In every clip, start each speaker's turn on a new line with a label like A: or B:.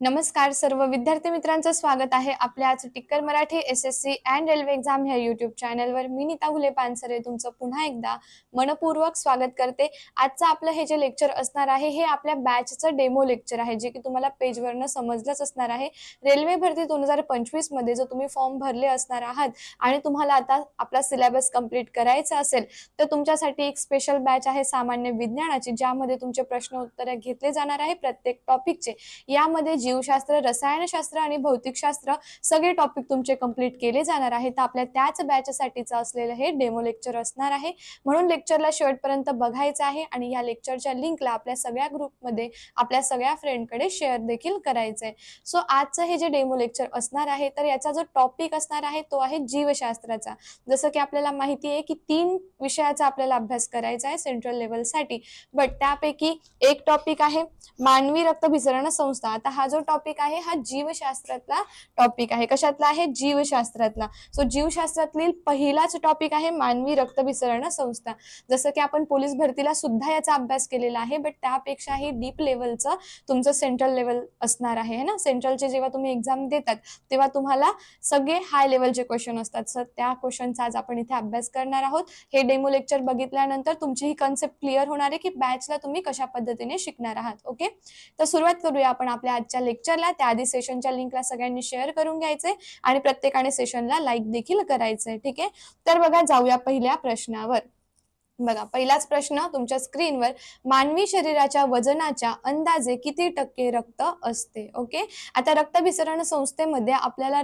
A: नमस्कार सर्व विद्यार्थी मित्रांचं स्वागत आहे आपल्या आज टिक्कर Marathi SSC and railway exam ह्या युट्यूब चॅनलवर. मी नीता घुले पानसरे तुमचं पुन्हा एकदा मनपूर्वक स्वागत करते. आजचं आपलं हे जे लेक्चर असणार आहे हे आपल्या बॅचचं डेमो लेक्चर आहे, जे की तुम्हाला पेजवरनं समजलंच असणार आहे. रेल्वे भरती 2025 मध्ये जो तुम्ही फॉर्म भरले असणार आहात आणि तुम्हाला आता आपला सिलेबस कंप्लीट करायचा असेल तर तुमच्यासाठी एक स्पेशल बॅच आहे सामान्य विज्ञानाची, ज्यामध्ये तुमचे प्रश्न उत्तरे घेतले जाणार आहे प्रत्येक टॉपिकचे. यामध्ये जीवशास्त्र, रसायनशास्त्र आणि भौतिकशास्त्र सगळे टॉपिक तुमचे कंप्लीट केले जाणार आहेत. आपल्या त्याच बॅचसाठीचं असलेलं हे डेमो लेक्चर असणार आहे, म्हणून लेक्चरला शेवटपर्यंत बघायचं आहे आणि या लेक्चरच्या लिंकला आपल्या सगळ्या ग्रुपमध्ये आपल्या सगळ्या फ्रेंडकडे शेअर देखील करायचं आहे. सो आजचं हे जे डेमो लेक्चर असणार आहे तर याचा जो टॉपिक असणार आहे तो आहे जीवशास्त्राचा. जसं की आपल्याला माहिती आहे की 3 विषयाचा आपल्याला अभ्यास करायचा आहे सेंट्रल लेवलसाठी, बट त्यापैकी एक टॉपिक आहे मानवी रक्तभिसरण संस्था. आता हा जो टॉपिक आहे हा जीवशास्त्रातला टॉपिक आहे. कशातला आहे? जीवशास्त्रातला. सो जीवशास्त्रातील पहिलाच टॉपिक आहे मानवी रक्तभिसरण संस्था. जसं की आपण पोलीस भरतीला सुद्धा याचा अभ्यास केलेला आहे, बट त्यापेक्षाही डीप लेवलचं तुमचं सेंट्रल लेवल असणार आहे ना. सेंट्रलचे जेव्हा तुम्ही एक्झाम देतात तेव्हा तुम्हाला सगळे हाय लेवलचे क्वेश्चन असतात. सर त्या क्वेश्चनचा आज आपण इथे अभ्यास करणार आहोत. हे डेमो लेक्चर बघितल्यानंतर तुमची ही कन्सेप्ट क्लिअर होणार आहे की बॅचला तुम्ही कशा पद्धतीने शिकणार आहात. ओके, तर सुरुवात करूया आपण आपल्या आजच्या लेक्चरला. त्याआधी सेशनच्या लिंकला सगळ्यांनी शेअर करून घ्यायचंय आणि प्रत्येकाने सेशनला लाईक देखील करायचंय. ठीक आहे, तर बघा जाऊया पहिल्या प्रश्नावर. बघा पहिलाच प्रश्न तुमच्या स्क्रीनवर, मानवी शरीराच्या वजनाच्या अंदाजे किती टक्के रक्त असते? ओके, आता रक्तभिसरण संस्थेमध्ये आपल्याला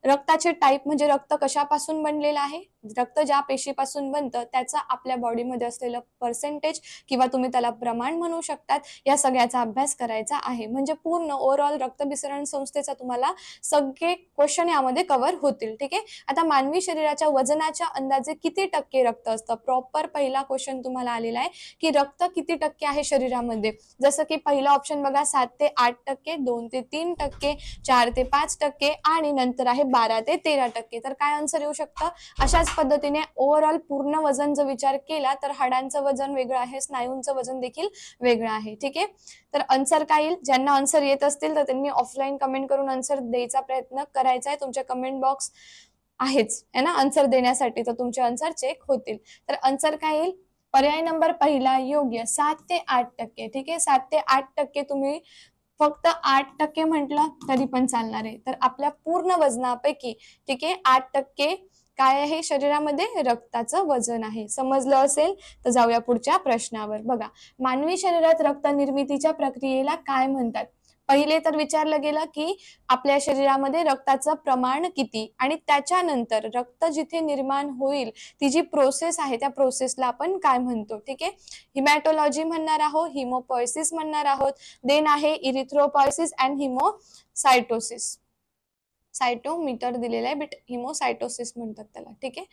A: रक्ताचे टाईप म्हणजे रक्त कशापासून बनलेलं आहे, रक्त ज्या पेशीपासून बनतं त्याचा आपल्या बॉडीमध्ये असलेलं पर्सेंटेज किंवा तुम्ही त्याला प्रमाण म्हणू शकतात, या सगळ्याचा अभ्यास करायचा आहे. म्हणजे पूर्ण ओव्हरऑल रक्तभिसरण संस्थेचा तुम्हाला सगळे क्वेश्चन यामध्ये कव्हर होतील. ठीक आहे, आता मानवी शरीराच्या वजनाच्या अंदाजे किती टक्के रक्त असतं? प्रॉपर पहिला क्वेश्चन तुम्हाला आलेला आहे की रक्त किती टक्के आहे शरीरामध्ये. जसं की पहिला ऑप्शन बघा 7 ते 8%, 2 ते 3%, 4 ते 5% आणि नंतर आहे 12 ते 13%. तर काय आन्सर येऊ शकतं? अशाच पद्धतीने ओव्हरऑल पूर्ण वजन जर विचार केला तर हाडांचं वजन वेगळं आहे, स्नायूंचं वजन देखील वेगळं आहे. ठीक आहे, तर आन्सर काय येईल? ज्यांना आन्सर येत असतील तर त्यांनी ऑफलाईन कमेंट करून आन्सर द्यायचा प्रयत्न करायचा आहे. तुमच्या कमेंट बॉक्स आहेच आहे ना आन्सर देण्यासाठी, तर तुमचे आन्सर चेक होतील. तर आन्सर काय येईल? पर्याय नंबर पहिला योग्य, 7 ते 8%. ठीक आहे, 7 ते 8%. तुम्ही फक्त 8% म्हटलं तरी पण चालणार आहे. तर आपल्या पूर्ण वजनापैकी ठीक आहे 8% काय आहे शरीरामध्ये? रक्ताचं वजन आहे. समजलं असेल तर जाऊया पुढच्या प्रश्नावर. बघा, मानवी शरीरात रक्त निर्मितीच्या प्रक्रियेला काय म्हणतात? पहिले तर विचारलं गेलं की आपल्या शरीरामध्ये रक्ताचं प्रमाण किती आणि त्याच्यानंतर रक्त जिथे निर्माण होईल ती जी प्रोसेस आहे त्या प्रोसेसला आपण काय म्हणतो. ठीक आहे, हिमॅटोलॉजी म्हणणार आहोत, हिमोपॉयसिस म्हणणार आहोत, देन आहे इरिथ्रोपॉयसिस अँड हिमोसायटोसिस. सायटोमीटर दिलेलं आहे बट हिमोसायटोसिस म्हणतात त्याला. ठीक आहे,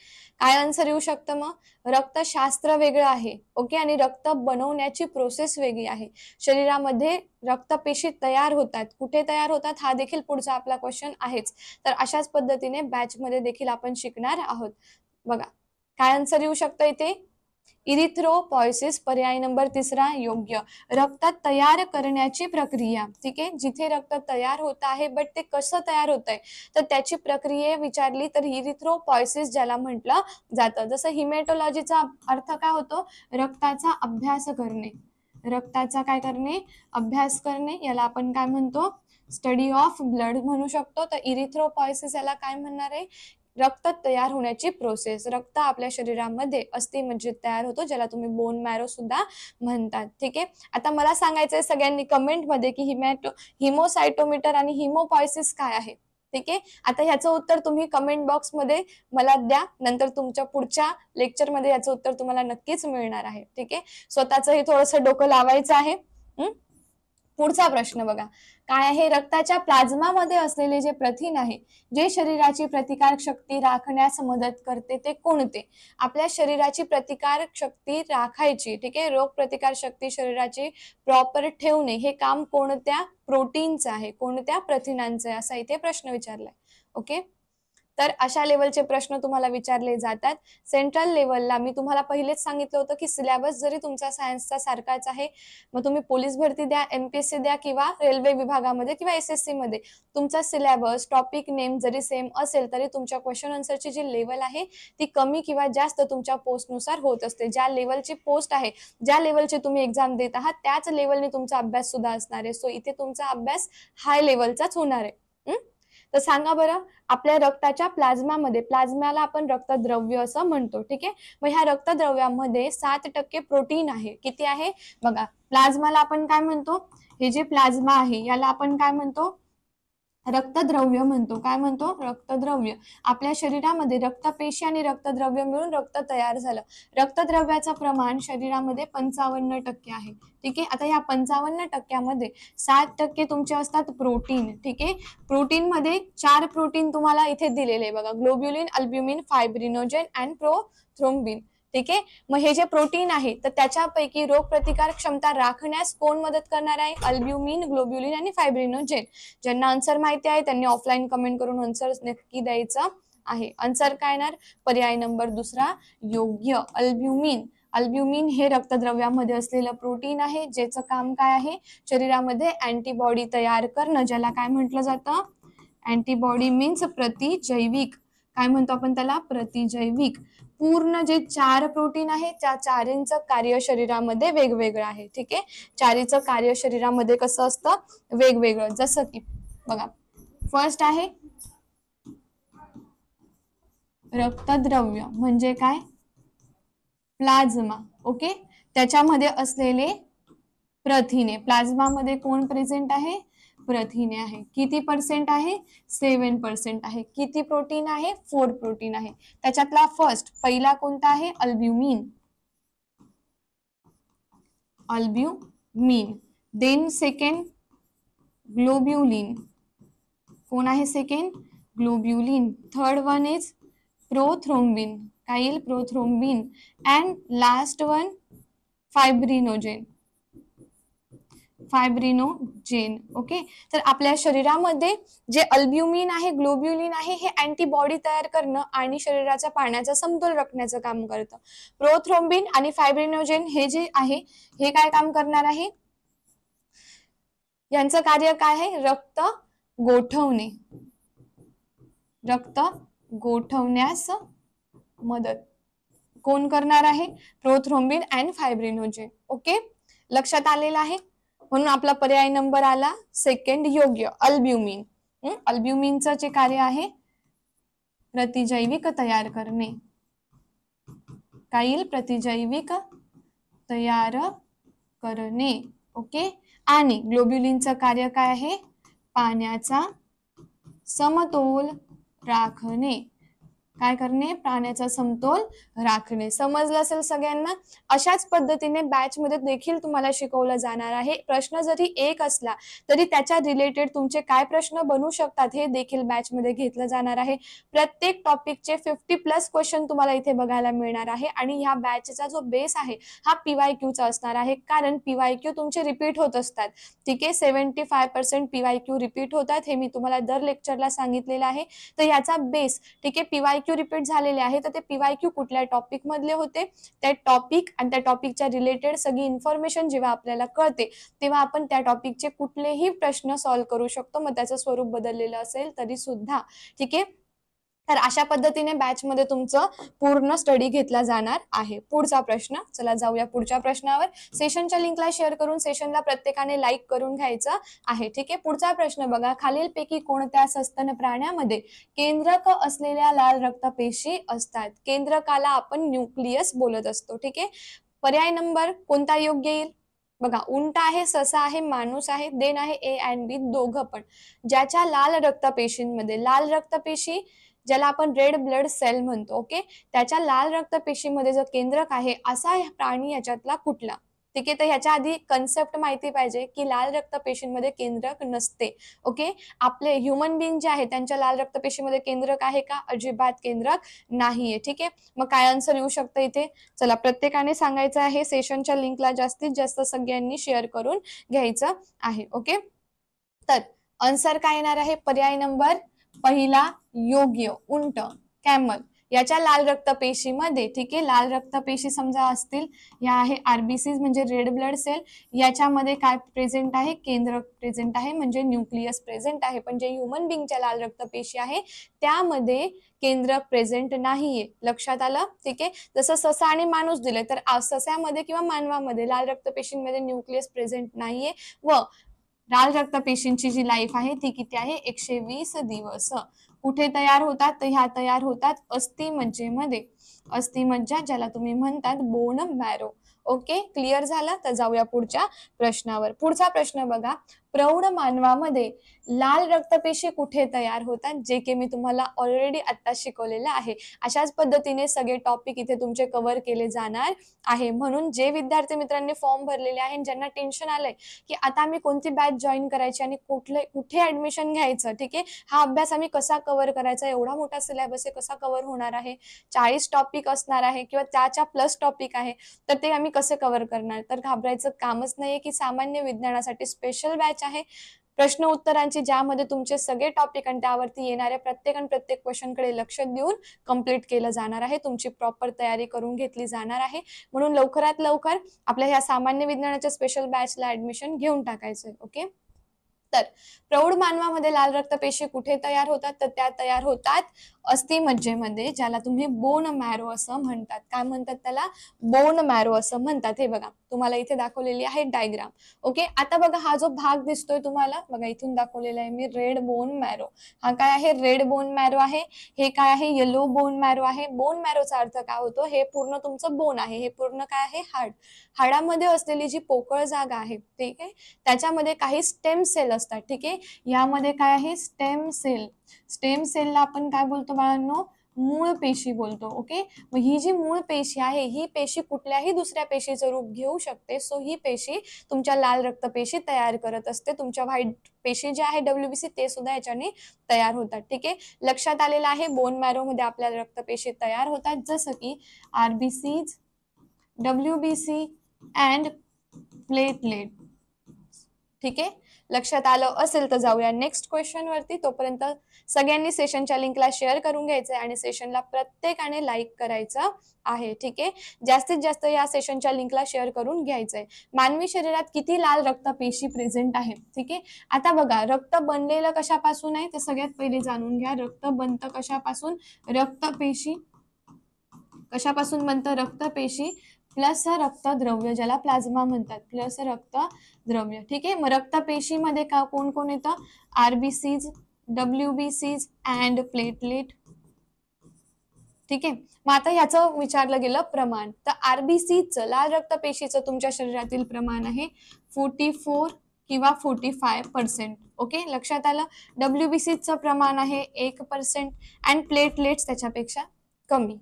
A: काय आन्सर येऊ शकतं मग? रक्तशास्त्र वेगळं आहे. ओके, आणि रक्त बनवण्याची प्रोसेस वेगळी आहे. शरीरामध्ये रक्तपेशी तयार होतात, कुठे तयार होतात हा देखील पुढचा आपला क्वेश्चन आहेच. तर अशाच पद्धतीने बॅच मध्ये देखील आपण शिकणार आहोत. बघा काय आन्सर येऊ शकतं इथे? इरिथ्रोपॉयसिस पर्याय नंबर तिसरा योग्य. रक्त तयार करण्याची प्रक्रिया. ठीक आहे, जिथे रक्त तयार होत आहे बट ते कसं तयार होत आहे तर त्याची प्रक्रिया विचारली तर इरिथ्रोपॉयसिस ज्याला म्हटलं जातं. जसं हिमॅटोलॉजीचा अर्थ काय होतो? रक्ताचा अभ्यास करणे. रक्ताचा काय करणे? अभ्यास करणे. याला आपण काय म्हणतो? स्टडी ऑफ ब्लड म्हणू शकतो. तर इरिथ्रोपॉयसिस याला काय म्हणणार आहे? रक्त तयार होण्याची प्रोसेस. रक्त आपल्या शरीरामध्ये अस्थि म्हणजे तयार होतो, ज्याला तुम्ही बोन मॅरो सुद्धा म्हणतात. ठीक आहे, आता मला सांगायचंय सगळ्यांनी कमेंटमध्ये की हिमोसायटोमीटर आणि हिमोपॉयसिस काय आहे. ठीक आहे, आता ह्याचं उत्तर तुम्ही कमेंट बॉक्समध्ये मला द्या, नंतर तुमच्या पुढच्या लेक्चरमध्ये याचं उत्तर तुम्हाला नक्कीच मिळणार आहे. ठीक आहे, स्वतःचंही थोडंसं डोकं लावायचं आहे. पुढचा प्रश्न बघा काय आहे? रक्ताच्या प्लाझ्मामध्ये असलेले जे प्रथिन आहे जे शरीराची प्रतिकारक शक्ती राखण्यास मदत करते ते कोणते? आपल्या शरीराची प्रतिकारक शक्ती राखायची, ठीक आहे, रोग प्रतिकार शक्ती शरीराची प्रॉपर ठेवणे हे काम कोणत्या प्रोटीनचं आहे, कोणत्या प्रथिनांचं आहे, असा इथे प्रश्न विचारलाय. ओके, तर अशा लेवलचे प्रश्न तुम्हाला विचारले जातात. सेंट्रल लेवलला मी तुम्हाला पहिलेच सांगितलं होतं, की सिलेबस जरी तुमचा सायन्सचा सारखाच आहे, मग तुम्ही पोलीस भरती द्या, एमपीएससी द्या किंवा रेल्वे विभागामध्ये किंवा एसएससी मध्ये तुमचा सिलेबस, टॉपिक नेम जरी सेम असेल, तरी तुमच्या क्वेश्चन आन्सरची जी लेवल आहे ती कमी किंवा जास्त तुमच्या पोस्टनुसार होत असते. ज्या लेवलची पोस्ट आहे, ज्या लेवलचे तुम्ही एक्झाम देत आहात, त्याच लेवलने तुमचा अभ्यास सुद्धा असणार आहे. सो इथे तुमचा अभ्यास हाय लेवलचाच होणार आहे. तर सांगा बरं, आपल्या रक्ताच्या प्लाझ्मामध्ये, प्लाझ्माला आपण रक्तद्रव्य असं म्हणतो, ठीक आहे. मग ह्या रक्तद्रव्यामध्ये 7% प्रोटीन आहे. किती आहे बघा, प्लाझ्माला आपण काय म्हणतो, हे जे प्लाझ्मा आहे याला आपण काय म्हणतो, रक्तद्रव्य म्हणतो. काय म्हणतो, रक्तद्रव्य. आपल्या शरीरामध्ये रक्तपेशी आणि रक्तद्रव्य मिळून रक्त तयार झालं. रक्तद्रव्याचं प्रमाण शरीरामध्ये 55% आहे, ठीक आहे. आता या 55% 7% तुमचे असतात प्रोटीन, ठीक आहे. प्रोटीन मध्ये 4 प्रोटीन तुम्हाला इथे दिलेले बघा, globulin, albumin, fibrinogen and prothrombin, ठीक आहे. मग हे जे प्रोटीन आहे तर त्याच्यापैकी रोगप्रतिकार क्षमता राखण्यास कोण मदत करणार आहे, अल्ब्युमिन, ग्लोब्युलिन आणि फायब्रिनोजेन. ज्यांना आन्सर माहिती आहे त्यांनी ऑफलाईन कमेंट करून आन्सर नक्की द्यायचं आहे. आन्सर काय येणार, पर्याय नंबर दुसरा योग्य, अल्ब्युमिन. अल्ब्युमिन हे रक्तद्रव्यामध्ये असलेलं प्रोटीन आहे, ज्याचं काम काय आहे, शरीरामध्ये अँटीबॉडी तयार करणं, ज्याला काय म्हटलं जातं, अँटीबॉडी मीन्स प्रतिजैविक. काय म्हणतो आपण त्याला, प्रतिजैविक. पूर्ण जे 4 प्रोटीन आहे त्या चारींचं कार्य शरीरामध्ये वेगवेगळं आहे, ठीक आहे. चारीचं कार्य शरीरामध्ये कसं असतं, वेगवेगळं. जसं की बघा, फर्स्ट आहे रक्तद्रव्य म्हणजे काय, प्लाझ्मा, ओके. त्याच्यामध्ये असलेले प्रथिने, प्लाझ्मामध्ये कोण प्रेझेंट आहे, प्रथिने आहे. किती पर्सेंट आहे, 7% आहे. किती प्रोटीन आहे, 4 प्रोटीन आहे. त्याच्यातला फर्स्ट पहिला कोणता आहे, albumin, albumin. Then second globulin, कोण आहे second, globulin. Third one is prothrombin, काय येईल, prothrombin. And last one fibrinogen, fibrinogen, okay. तर आपल्या शरीरामध्ये जे अल्ब्युमिन आहे, ग्लोब्युलिन आहे, हे अँटीबॉडी तयार करणं आणि शरीराच्या पाण्याचा समतोल राखण्याचं काम करतं. प्रोथ्रोम्बिन आणि फायब्रिनोजेन हे जे आहे हे काय काम करणार आहे, यांचं कार्य काय आहे, रक्त गोठवणे, रक्त गोठवण्यास मदत कोण करणार आहे, प्रोथ्रोम्बिन अँड फायब्रिनोजेन, ओके. लक्षात आलेलं आहे. म्हणून आपला पर्याय नंबर आला सेकंड योग्य, अल्ब्युमिन. अल्ब्युमिनचं जे कार्य आहे प्रतिजैविक तयार करणे, काय येईल, प्रतिजैविक तयार करणे, ओके. आणि ग्लोब्युलिनचं कार्य काय आहे, पाण्याचा समतोल राखणे, काय करणे, पाण्याचा समतोल राखणे. समजलं असेल सगळ्यांना. अशाच पद्धतीने बॅच मध्ये देखील तुम्हाला शिकवलं जाणार आहे. प्रश्न जरी एक असला तरी त्याच्या रिलेटेड तुमचे काय प्रश्न बनू शकतात हे देखील बॅच मध्ये घेतलं जाणार आहे. प्रत्येक टॉपिकचे 50+ क्वेश्चन तुम्हाला इथे बघायला मिळणार आहे. आणि ह्या बॅचचा जो बेस आहे हा PYQचा असणार आहे, कारण PYQ तुमचे रिपीट होत असतात, ठीक आहे. 75% PYQ रिपीट होतात, हे मी तुम्हाला दर लेक्चरला सांगितलेलं आहे. तर याचा बेस, ठीक आहे, PYQ रिपीट झालेले आहे, तर ते PYQ कुठल्या टॉपिक मधले होते, त्या टॉपिक आणि त्या टॉपिकच्या रिलेटेड सगळी इन्फॉर्मेशन जेव्हा आपल्याला कळते तेव्हा आपण त्या टॉपिकचे कुठलेही प्रश्न सॉल्व्ह करू शकतो, मग त्याचं स्वरूप बदललेलं असेल तरी सुद्धा, ठीक आहे. तर अशा पद्धतीने बॅच मध्ये तुमचं पूर्ण स्टडी घेतला जाणार आहे. पुढचा प्रश्न, चला जाऊया पुढच्या प्रश्नावर. सेशनच्या लिंकला शेअर करून सेशनला प्रत्येकाने लाईक करून घ्यायचं आहे, ठीक आहे. पुढचा प्रश्न बघा, खालीलपैकी कोणत्या सस्तन प्राण्यामध्ये केंद्रक असलेल्या लाल रक्तपेशी असतात. केंद्रकाला आपण न्यूक्लियस बोलत असतो, ठीक आहे. पर्याय नंबर कोणता योग्य येईल बघा, उंट आहे, ससा आहे, माणूस आहे, देन आहे A and B दोघं पण. ज्याच्या लाल रक्तपेशींमध्ये, लाल रक्तपेशी ज्याला आपण रेड ब्लड सेल म्हणतो, ओके, त्याच्या लाल रक्तपेशीमध्ये जो केंद्रक आहे असा प्राणी याच्यातला कुठला, ठीक आहे. तर ह्याच्या आधी कन्सेप्ट माहिती पाहिजे की लाल रक्तपेशींमध्ये केंद्रक नसते, ओके. आपले ह्युमन बिंग जे आहे त्यांच्या लाल रक्तपेशीमध्ये केंद्रक आहे का, अजिबात केंद्रक नाहीये, ठीक आहे. मग काय आन्सर येऊ शकतं इथे, चला प्रत्येकाने सांगायचं आहे. सेशनच्या लिंकला जास्तीत जास्त सगळ्यांनी शेअर करून घ्यायचं आहे, ओके. तर आन्सर काय येणार आहे, पर्याय नंबर पहिला योग्य, उंट, कॅमल. याच्या लाल रक्तपेशीमध्ये, ठीक आहे, लाल रक्तपेशी समजा असतील, या आहे आरबीसीज म्हणजे रेड ब्लड सेल. याच्यामध्ये काय प्रेझेंट आहे, केंद्र प्रेझेंट आहे म्हणजे न्यूक्लियस प्रेझेंट आहे. पण जे ह्युमन बिंगच्या लाल रक्तपेशी आहे त्यामध्ये केंद्र प्रेझेंट नाहीये. लक्षात आलं, ठीक आहे. जसं ससा आणि माणूस दिले तर सस्यामध्ये किंवा मानवामध्ये लाल रक्तपेशींमध्ये न्यूक्लियस प्रेझेंट नाहीये व लाल रक्तपेशींची जी लाईफ आहे ती किती आहे, 120 दिवस. कुठे तयार होतात, तर ह्या तयार होतात अस्थिमज्जेमध्ये. अस्थिमज्जा ज्याला तुम्ही म्हणतात बोन मॅरो. ओके, क्लिअर झालं. तर जाऊया पुढच्या प्रश्नावर. पुढचा प्रश्न बघा, प्रौढ मानवामध्ये लाल रक्तपेशी कुठे तयार होतात, जे की मी तुम्हाला ऑलरेडी आता शिकवलेलं आहे. अशाच पद्धतीने सगळे टॉपिक इथे तुमचे कव्हर केले जाणार आहे. म्हणून जे विद्यार्थी मित्रांनी फॉर्म भरलेले आहे, ज्यांना टेन्शन आलंय की आता आम्ही कोणती बॅच जॉईन करायची आणि कुठे ऍडमिशन घ्यायचं, ठीक आहे, हा अभ्यास आम्ही कसा कव्हर करायचा, एवढा मोठा सिलेबस आहे, कसा कव्हर होणार आहे, 40 टॉपिक असणार आहे किंवा त्याच्या प्लस टॉपिक आहे, तर ते आम्ही कसे कव्हर करणार. तर घाबरायचं कामच नाहीये की सामान्य विज्ञानासाठी स्पेशल बॅच आहे प्रश्न उत्तरांची, ज्यामध्ये तुमचे सगळे टॉपिक आणि त्यावरती येणाऱ्या प्रत्येक क्वेश्चनकडे लक्ष देऊन कंप्लीट केलं जाणार आहे. तुमची प्रॉपर तयारी करून घेतली जाणार आहे. म्हणून लवकरात लवकर आपल्या ह्या सामान्य विज्ञानाच्या स्पेशल बॅचला ऍडमिशन घेऊन टाकायचंय. ओके, तर प्रौढ मानवामध्ये लाल रक्तपेशी कुठे तयार होतात, तर त्या तयार होतात अस्थिमज्जेमध्ये, ज्याला तुम्ही बोन मॅरो असं म्हणतात. काय म्हणतात त्याला, बोन मॅरो असं म्हणतात. हे बघा तुम्हाला इथे दाखवलेली आहे डायग्राम. ओके, आता बघा हा जो भाग दिसतोय तुम्हाला, बघा इथून दाखवलेला आहे मी, रेड बोन मॅरो. हा काय आहे, रेड बोन मॅरो आहे. हे काय आहे, येलो बोन मॅरो आहे. बोन मॅरोचा अर्थ काय होतो, हे पूर्ण तुमचं बोन आहे, हे पूर्ण काय आहे, हाड. हाडामध्ये असलेली जी पोकळ जागा आहे, ठीक आहे, त्याच्यामध्ये काही स्टेम सेल असतात. ठीक आहे, यामध्ये काय आहे, स्टेम सेल. स्टेम सेलला आपण काय बोलतो बाळांनो, मूळ पेशी बोलतो. ओके, मग ही जी मूळ पेशी आहे, ही पेशी कुठल्याही दुसऱ्या पेशीचं रूप घेऊ शकते. सो ही पेशी तुमच्या लाल रक्तपेशी तयार करत असते. तुमच्या व्हाईट पेशी जे आहे डब्ल्यूबीसी, ते सुद्धा याच्याने तयार होतात. ठीक आहे, लक्षात आलेलं आहे. बोन मॅरो मध्ये आपल्या रक्तपेशी तयार होतात, जसं की आरबीसीज, डब्ल्यूबीसी अँड प्लेटलेट. ठीक आहे, लक्षात आलं असेल तर जाऊया नेक्स्ट क्वेश्चन वरती. तोपर्यंत सगळ्यांनी सेशनच्या लिंकला शेअर करून घ्यायचंय आणि सेशनला प्रत्येकाने लाईक करायचं आहे. ठीक आहे, जास्तीत जास्त या सेशनच्या लिंकला शेअर करून घ्यायचंय. मानवी शरीरात किती लाल रक्तपेशी प्रेझेंट आहे. ठीक आहे, आता बघा रक्त बनलेलं कशापासून आहे, तर सगळ्यात पहिले जाणून घ्या, रक्त बनतं कशापासून, रक्तपेशी. कशापासून बनतं, रक्तपेशी प्लस रक्तद्रव्य, ज्याला प्लाझ्मा म्हणतात, प्लस रक्तद्रव्य. ठीक आहे, मग रक्तपेशीमध्ये का कोण कोण येतं, आरबीसीज, डब्ल्यूबीसीज अँड प्लेटलेट. ठीक आहे, मग आता ह्याचं विचारलं गेलं प्रमाण, तर आरबीसीचं, लाल रक्तपेशीचं तुमच्या शरीरातील प्रमाण आहे 44 किंवा 45%. ओके, लक्षात आलं. डब्ल्यूबीसीचं प्रमाण आहे 1% अँड प्लेटलेट्स त्याच्यापेक्षा कमी.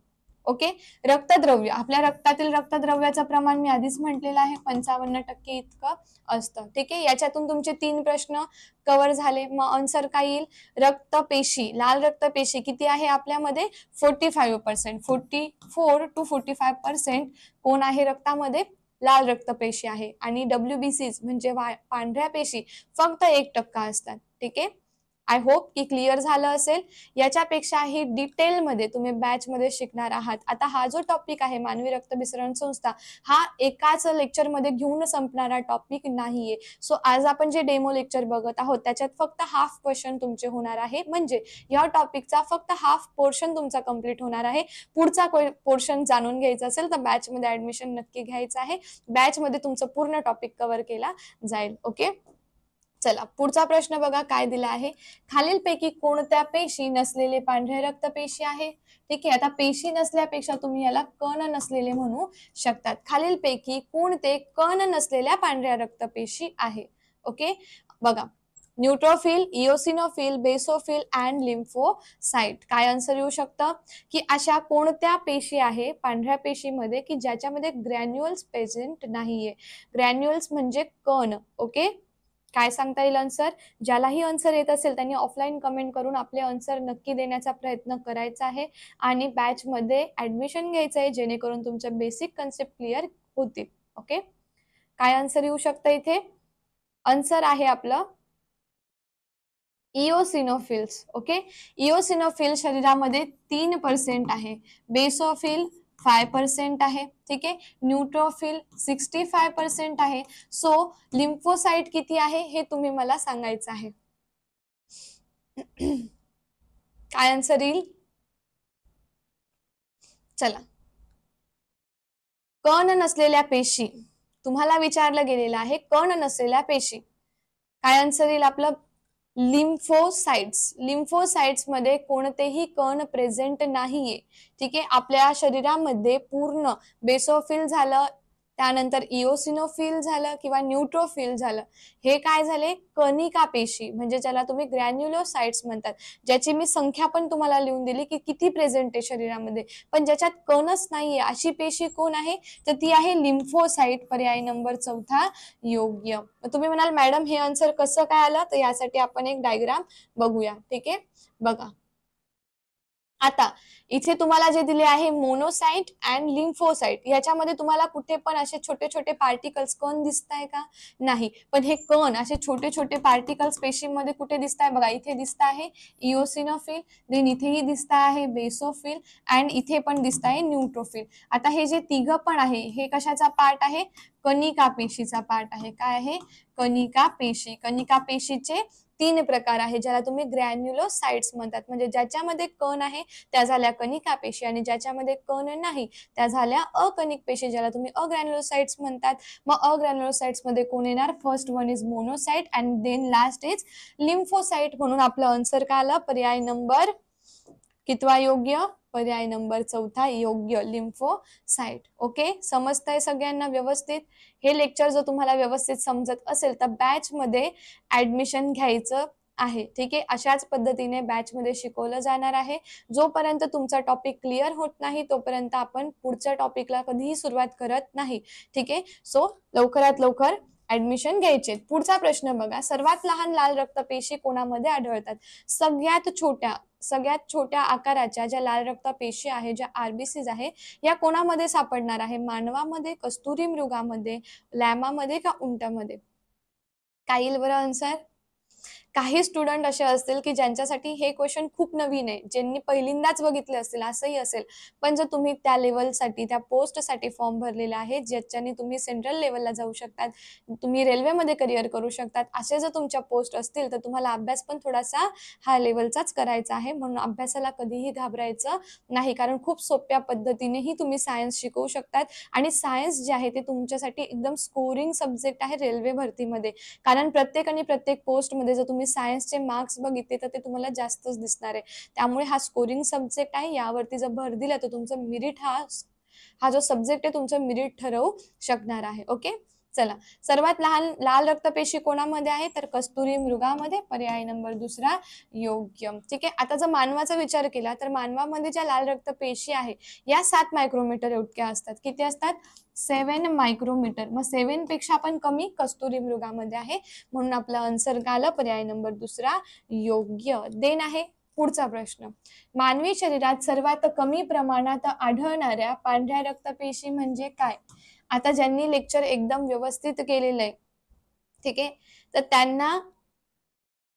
A: ओके, रक्तद्रव्य, आपल्या रक्तातील रक्तद्रव्याचं प्रमाण मी आधीच म्हटलेलं आहे 55% इतकं असतं. ठीक आहे, याच्यातून तुमचे 3 प्रश्न कव्हर झाले. मग आन्सर काय येईल, रक्तपेशी, लाल रक्तपेशी किती आहे आपल्यामध्ये, 45%. 44 to 45% कोण आहे रक्तामध्ये, लाल रक्तपेशी आहे. आणि डब्ल्यूबीसीज म्हणजे पांढऱ्या पेशी फक्त 1% असतात. ठीक आहे, आय होप की क्लिअर झालं असेल. याच्यापेक्षाही डिटेलमध्ये तुम्ही बॅचमध्ये शिकणार आहात. आता हा जो टॉपिक आहे मानवी रक्तभिसरण संस्था, हा एकाच लेक्चरमध्ये घेऊन संपणारा टॉपिक नाहीये. सो आज आपण जे डेमो लेक्चर बघत आहोत त्याच्यात फक्त हाफ क्वेश्चन तुमचे होणार आहे, म्हणजे या टॉपिकचा फक्त हाफ पोर्शन तुमचा कंप्लीट होणार आहे. पुढचा पोर्शन जाणून घ्यायचा असेल तर बॅचमध्ये ऍडमिशन नक्की घ्यायचं आहे. बॅचमध्ये तुमचं पूर्ण टॉपिक कव्हर केला जाईल. ओके, चला पुढचा प्रश्न बघा काय दिला आहे, खालीलपैकी कोणत्या पेशी नसलेले पांढरे रक्तपेशी आहे. ठीक आहे, आता पेशी नसल्यापेक्षा तुम्ही याला कण नसलेले म्हणू शकतात. खालीलपैकी कोणते कण नसलेल्या पांढऱ्या रक्तपेशी आहे. ओके, बघा, neutrophil, eosinophil, basophil and lymphocyte. काय आन्सर येऊ शकतं, की अशा कोणत्या पेशी आहे पांढऱ्या पेशीमध्ये की ज्याच्यामध्ये ग्रॅन्युअल्स प्रेझेंट नाहीये. ग्रॅन्युअल्स म्हणजे कण. ओके, काय सांगता येईल आन्सर, ज्यालाही आन्सर येत असेल त्यांनी ऑफलाईन कमेंट करून आपले आन्सर नक्की देण्याचा प्रयत्न करायचा आहे आणि बॅच मध्ये ऍडमिशन घ्यायचं आहे, जेणेकरून तुमच्या बेसिक कन्सेप्ट क्लिअर होतील. ओके, काय आन्सर येऊ शकतं इथे, आन्सर आहे आपलं इओसिनोफिल्स. ओके, इओसिनोफिल शरीरामध्ये 3% आहे, बेसोफिल 5% आहे, ठीक आहे, न्यूट्रोफिल 65% आहे. सो लिम्फोसाइट किती आहे हे तुम्ही मला सांगायचं आहे. काय आन्सर येईल? चला, कण नसलेल्या पेशी तुम्हाला विचारलं गेलेलं आहे, कण नसलेल्या पेशी. काय आन्सर येईल आपलं? लिम्फोसाइट्स. लिम्फोसाइट्स मध्ये कोणतेही कण प्रेझेंट नाहीये, ठीक आहे. आपल्या शरीरामध्ये पूर्ण बेसोफिल झालं, त्यानंतर इओसिनोफिल झालं किंवा न्यूट्रोफिल झालं, हे काय झाले? कणिका पेशी, म्हणजे ज्याला तुम्ही ग्रॅन्युलोसाइट्स म्हणतात, ज्याची मी संख्या पण तुम्हाला लिहून दिली की किती प्रेझेंट आहे शरीरामध्ये, पण ज्याच्यात कणच नाहीये अशी पेशी कोण आहे? तर ती आहे लिम्फोसाइट. पर्याय नंबर 4 योग्य. तुम्ही म्हणाल मॅडम हे आन्सर कसं काय आलं? तर यासाठी आपण एक डायग्राम बघूया, ठीक आहे. बघा, आता इथे तुम्हाला जे दिले आहे मोनोसाइट अँड लिम्फोसाइट, याच्यामध्ये तुम्हाला कुठे पण असे छोटे छोटे पार्टिकल्स कण दिसताय का? नाही. पण हे कण असे छोटे छोटे पार्टिकल्स पेशीमध्ये कुठे दिसताय? बघा, इथे दिसत आहे इओसिनोफिल, देन इथेही दिसत आहे बेसोफिल, अँड इथे पण दिसत आहे न्यूट्रोफिल. आता हे जे तिघ पण आहे हे कशाचा पार्ट आहे? कणिका पेशीचा पार्ट आहे. काय आहे? कणिका पेशी. कणिका पेशीचे 3 प्रकार आहे, ज्याला तुम्ही ग्रॅन्युलोसाइट्स म्हणतात, म्हणजे ज्याच्यामध्ये कण आहे त्या झाल्या कणिका पेशी, आणि ज्याच्यामध्ये कण नाही त्या झाल्या अकणिक पेशी, ज्याला तुम्ही अग्रॅन्युलोसाइट्स म्हणतात. मग अग्रॅन्युलोसाइट्स मध्ये कोण येणार? First one is monocyte and then last is lymphocyte. म्हणून आपलं आन्सर काय आलं? पर्याय नंबर कितवा योग्य? पर्याय नंबर 4 योग्य, लिम्फोसाइट. ओके, समजतंय सगळ्यांना व्यवस्थित? हे लेक्चर जर तुम्हाला व्यवस्थित समजत असेल तर बॅच मध्ये ऍडमिशन घ्यायचं आहे, ठीक आहे. अशाच पद्धतीने बॅच मध्ये शिकवलं जाणार आहे. जोपर्यंत तुमचा टॉपिक क्लिअर होत नाही तोपर्यंत आपण पुढच्या टॉपिकला कधीही सुरुवात करत नाही, ठीक आहे. सो लवकरात लवकर ऍडमिशन घ्यायचे. पुढचा प्रश्न बघा, सर्वात लहान लाल रक्तपेशी कोणामध्ये आढळतात? सगळ्यात छोट्या आकाराच्या ज्या लाल रक्तपेशी आहे, ज्या आरबीसीज आहे, या कोणामध्ये सापडणार आहे? मानवामध्ये, कस्तुरी मृगामध्ये, लॅमामध्ये का उंटामध्ये? काय येईल बरं आन्सर? काही स्टुडंट असे असतील की ज्यांच्यासाठी हे क्वेश्चन खूप नवीन आहे, ज्यांनी पहिल्यांदाच बघितले असतील, असंही असेल. पण जर तुम्ही त्या लेवलसाठी, त्या पोस्टसाठी फॉर्म भरलेला आहे, ज्याच्याने तुम्ही सेंट्रल लेवलला जाऊ शकतात, तुम्ही रेल्वेमध्ये करिअर करू शकतात, असे जर तुमच्या पोस्ट असतील तर तुम्हाला अभ्यास पण थोडासा हा लेवलचाच करायचा आहे. म्हणून अभ्यासाला कधीही घाबरायचं नाही, कारण खूप सोप्या पद्धतीनेही तुम्ही सायन्स शिकवू शकतात. आणि सायन्स जे आहे ते तुमच्यासाठी एकदम स्कोरिंग सब्जेक्ट आहे रेल्वे भरतीमध्ये, कारण प्रत्येक पोस्टमध्ये जर तुम्ही सायन्सचे मार्क्स बघितले तर ते तुम्हाला जास्तच दिसणार आहे. त्यामुळे हा स्कोरिंग सब्जेक्ट आहे, यावरती जर भर दिला तर तुमचं मेरिट हा जो सब्जेक्ट आहे तुमचं मेरिट ठरवू शकणार आहे. ओके, चला, सर्वात लहान लाल रक्तपेशी कोणामध्ये आहे? तर कस्तुरी मृगामध्ये. पर्याय नंबर 2 योग्य, ठीक आहे. आता जर मानवाचा विचार केला तर मानवामध्ये ज्या लाल रक्तपेशी आहे या 7 मायक्रोमीटर इतक्या असतात. किती असतात? 7 मायक्रोमीटर. मग 7 पेक्षा पण कमी कस्तुरी मृगामध्ये आहे, म्हणून आपला आन्सर काय आलं? पर्याय नंबर 2 योग्य. देन आहे पुढचा प्रश्न, मानवी शरीरात सर्वात कमी प्रमाणात आढळणाऱ्या पांढऱ्या रक्तपेशी म्हणजे काय? आता ज्यांनी लेक्चर एकदम व्यवस्थित केलेलं आहे, ठीक आहे, तर त्यांना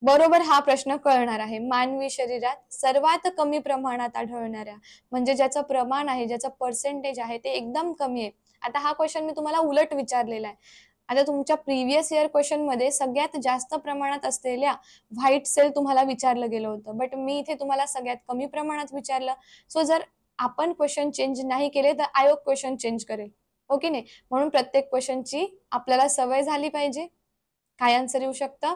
A: बरोबर हा प्रश्न कळणार आहे. मानवी शरीरात सर्वात कमी प्रमाणात आढळणाऱ्या, म्हणजे ज्याचं प्रमाण आहे, ज्याचं पर्सेंटेज आहे ते एकदम कमी आहे. आता हा क्वेश्चन मी तुम्हाला उलट विचारलेला आहे. आता तुमच्या प्रिव्हियस इयर क्वेश्चन मध्ये सगळ्यात जास्त प्रमाणात असलेल्या व्हाईट सेल तुम्हाला विचारलं गेलं होतं, बट मी इथे तुम्हाला सगळ्यात कमी प्रमाणात विचारलं. सो जर आपण क्वेश्चन चेंज नाही केले तर आयोग क्वेश्चन चेंज करेल, ओके नाही? म्हणून प्रत्येक क्वेश्चनची आपल्याला सवय झाली पाहिजे. काय आन्सर येऊ शकतं?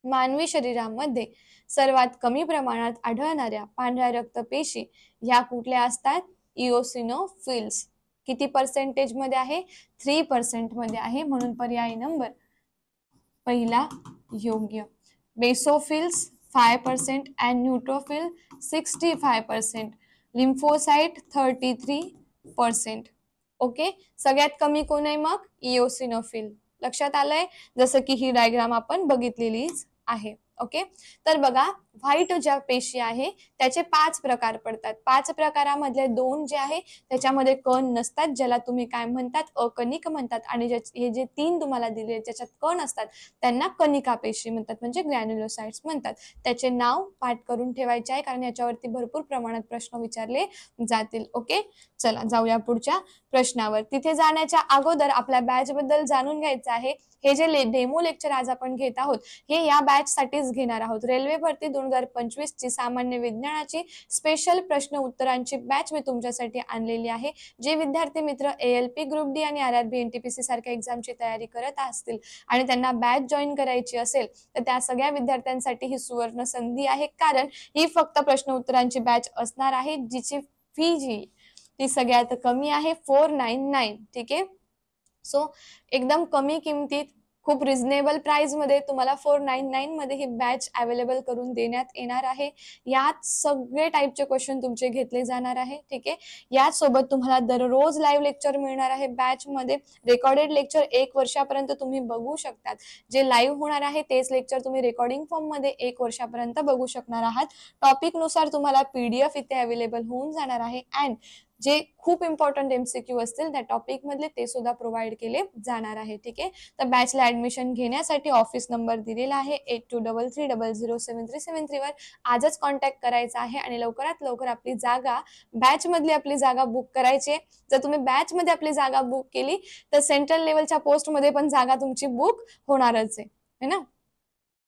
A: मानवी शरीरामध्ये सर्वात कमी प्रमाणात आढळणाऱ्या पांढऱ्या रक्तपेशी ह्या कुठल्या असतात? इओसिनोफिल्स. किती पर्सेंटेज मध्ये आहे? 3% मध्ये आहे, म्हणून पर्याय नंबर पहिला योग्य. Basophils 5% and neutrophil 65%, lymphocyte 33%. Okay, सगळ्यात कमी कोण आहे मग? इओसिनोफिल. लक्षात आलंय? जसं की ही डायग्राम आपण बघितलेलीच आहे. ओके. तर बघा, व्हाईट ज्या पेशी आहे त्याचे 5 प्रकार पडतात. 5 प्रकारामधले 2 जे आहे त्याच्यामध्ये कण नसतात, ज्याला तुम्ही काय म्हणतात, अकणिक म्हणतात. आणि हे जे 3 तुम्हाला दिले ज्याच्यात कण असतात त्यांना कणिका पेशी म्हणतात, म्हणजे ग्रॅन्युलोसाइट्स म्हणतात. त्याचे नाव पाठ करून ठेवायचे आहे, कारण याच्यावरती भरपूर प्रमाणात प्रश्न विचारले जातील. ओके. चला जाऊया पुढच्या प्रश्नावर. तिथे जाण्याच्या अगोदर आपल्या बॅच बद्दल जाणून घ्यायचं आहे. हे जे डेमो लेक्चर आज आपण घेत आहोत हे या बॅच साठीच घेणार आहोत. रेल्वे भरती 2025 ची सामान्य विज्ञानाची स्पेशल प्रश्न उत्तरांची बॅच मी तुमच्यासाठी आणलेली आहे. जे विद्यार्थी मित्र ALP ग्रुप डी आणि RRB NTPC सारख्या एक्झामची तयारी करत असतील आणि त्यांना बॅच जॉईन करायची असेल तर त्या सगळ्या विद्यार्थ्यांसाठी ही सुवर्ण संधी आहे, कारण ही फक्त प्रश्न उत्तरांची बॅच असणार आहे जिची फी जी ती सगळ्यात कमी आहे, 499. ठीक आहे. सो एकदम कमी किमतीत खूप रिझनेबल प्राइस मध्ये तुम्हाला 499 मध्ये ही बॅच अवेलेबल करून देण्यात येणार आहे. यात सगळे टाईपचे क्वेश्चन तुमचे घेतले जाणार आहे. ठीक आहे. याच सोबत तुम्हाला दररोज लाईव्ह लेक्चर मिळणार आहे. बॅच मध्ये रेकॉर्डेड लेक्चर 1 वर्षापर्यंत तुम्ही बघू शकतात. जे लाईव्ह होणार आहे तेच लेक्चर तुम्ही रेकॉर्डिंग फॉर्म मध्ये 1 वर्षापर्यंत बघू शकणार आहात. टॉपिक नुसार तुम्हाला PDF इथे अवेलेबल होऊन जाणार आहे. अँड जे खूप इम्पॉर्टंट MCQ असतील त्या टॉपिक मधले ते सुद्धा प्रोव्हाइड केले जाणार आहे. ठीक आहे. तर बॅचला ऍडमिशन घेण्यासाठी ऑफिस नंबर दिलेला आहे 8233007373 वर आजच कॉन्टॅक्ट करायचा आहे आणि लवकरात लवकर आपली जागा बॅच मधली आपली जागा बुक करायची आहे. जर तुम्ही बॅच मध्ये आपली जागा बुक केली तर सेंट्रल लेवलच्या पोस्ट मध्ये पण जागा तुमची बुक होणारच आहे ना.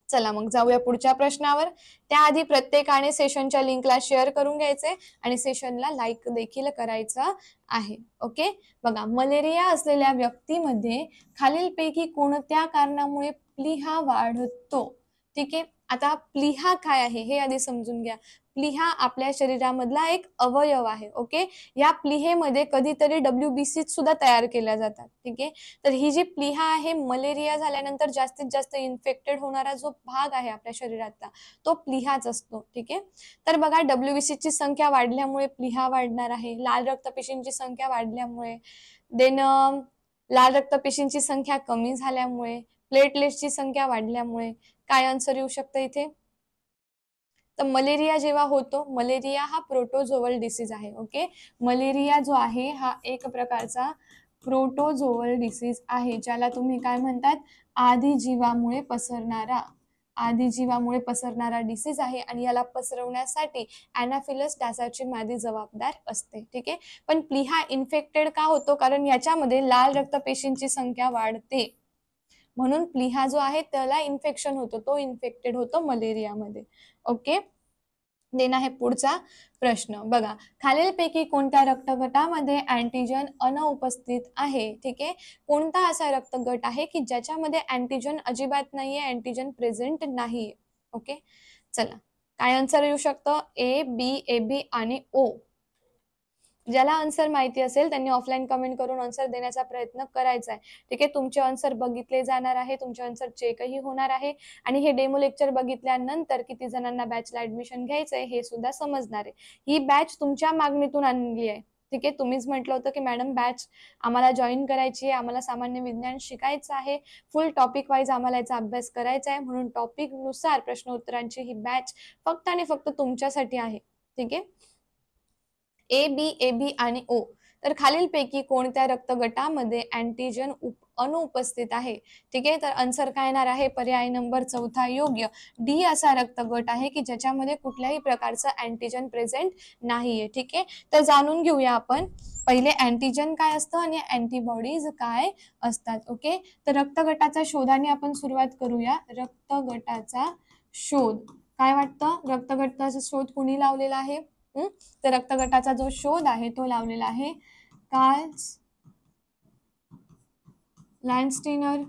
A: चला मग जाऊया पुढच्या प्रश्नावर. त्याआधी प्रत्येकाने सेशनच्या लिंकला शेअर करून घ्यायचे आणि सेशनला लाईक देखील करायचं आहे. ओके. बघा, मलेरिया असलेल्या व्यक्तीमध्ये खालीलपैकी कोणत्या कारणामुळे प्लीहा वाढतो? ठीक आहे. आता प्लीहा काय आहे हे आधी समजून घ्या. प्लीहा आपल्या शरीरामधला एक अवयव आहे. ओके. या प्लीहेमध्ये कधीतरी WBC सुद्धा तयार केल्या जातात. ठीक आहे. तर ही जी प्लीहा आहे, मलेरिया झाल्यानंतर जास्तीत जास्त इन्फेक्टेड होणारा जो भाग आहे आपल्या शरीरातला तो प्लीहाच असतो. ठीक आहे. तर बघा, WBC ची संख्या वाढल्यामुळे प्लीहा वाढणार आहे. लाल रक्तपेशींची संख्या वाढल्यामुळे, देन लाल रक्तपेशींची संख्या कमी झाल्यामुळे, प्लेटलेट्सची संख्या वाढल्यामुळे. काय आन्सर येऊ शकतं इथे? तर मलेरिया जेव्हा होतो, मलेरिया हा प्रोटोझोवल डिसीज आहे. ओके. मलेरिया जो आहे हा एक प्रकारचा प्रोटोझोवल डिसीज आहे, ज्याला तुम्ही काय म्हणतात, आदिजीवामुळे पसरणारा डिसीज आहे आणि याला पसरवण्यासाठी अॅनाफिलस डासाची मादी जबाबदार असते. ठीक आहे. पण प्लीहा इन्फेक्टेड का होतो? कारण याच्यामध्ये लाल रक्तपेशींची संख्या वाढते, म्हणून प्लीहा जो आहे त्याला इन्फेक्शन होतो, तो इन्फेक्टेड होतो मलेरियामध्ये. ओके. देन आहे पुढचा प्रश्न. बघा, खालीलपैकी कोणत्या रक्तगटामध्ये अँटीजन अनुपस्थित आहे? ठीक आहे. कोणता असा रक्तगट आहे की ज्याच्यामध्ये अँटीजन अजिबात नाहीये, अँटीजन प्रेझेंट नाहीये? ओके. चला, काय आन्सर येऊ शकतं? A, B, AB आणि O. ज्याला आन्सर माहिती असेल त्यांनी ऑफलाईन कमेंट करून आन्सर देण्याचा प्रयत्न करायचा आहे. ठीक आहे. तुमचे आन्सर बघितले जाणार आहे, तुमचे आन्सर चेकही होणार आहे आणि हे डेमो लेक्चर बघितल्यानंतर किती जणांना बॅचला ऍडमिशन घ्यायचंय हे सुद्धा समजणार आहे. ही बॅच तुमच्या मागणीतून आणली आहे. ठीक आहे. तुम्हीच म्हटलं होतं की मॅडम बॅच आम्हाला जॉईन करायची आहे, आम्हाला सामान्य विज्ञान शिकायचं आहे, फुल टॉपिक वाईज आम्हाला याचा अभ्यास करायचा आहे, म्हणून टॉपिक नुसार प्रश्न उत्तरांची ही बॅच फक्त आणि फक्त तुमच्यासाठी आहे. ठीक आहे. A, B, AB आणि O. तर खालीलपैकी कोणत्या रक्तगटामध्ये अँटीजन अनुपस्थित आहे? ठीक आहे. तर आन्सर काय येणार आहे? पर्याय नंबर 4 योग्य. D असा रक्तगट आहे की ज्याच्यामध्ये कुठल्याही प्रकारचं अँटीजन प्रेझेंट नाहीये. ठीक आहे. तर जाणून घेऊया आपण पहिले अँटीजन काय असतं आणि अँटीबॉडीज काय असतात. ओके. तर रक्तगटाच्या शोधाने आपण सुरुवात करूया. रक्तगटाचा शोध. काय वाटतं? रक्तगटाचा शोध कुणी लावलेला आहे? तर रक्तगटाचा जो शोध आहे तो लावलेला आहे कार्ल लँडस्टीनर.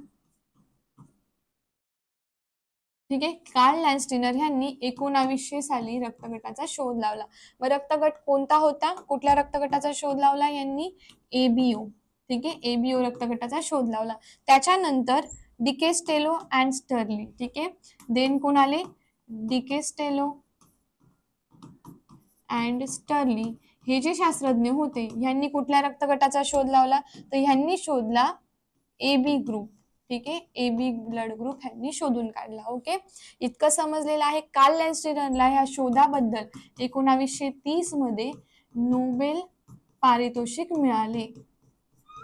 A: ठीक आहे. कार्ल लँडस्टीनर यांनी 1900 साली रक्तगटाचा शोध लावला. मग रक्तगट कोणता होता? कुठल्या रक्तगटाचा शोध लावला यांनी? ABO. ठीक आहे. ABO रक्तगटाचा शोध लावला. त्याच्यानंतर डिकेस्टेलो अँड स्टर्ली. ठीक आहे. देन कोण आले? डिकेस्टेलो अँड स्टर्ली हे जे शास्त्रज्ञ होते ह्यांनी कुठल्या रक्तगटाचा शोध लावला? तर ह्यांनी शोधला AB ग्रुप. ठीक आहे, ए बी ब्लड ग्रुप ह्यांनी शोधून काढला. ओके, इतकं समजलेलं आहे. कार्ल लॅन्स्टीनरला ह्या शोधाबद्दल 1930 मध्ये नोबेल पारितोषिक मिळाले.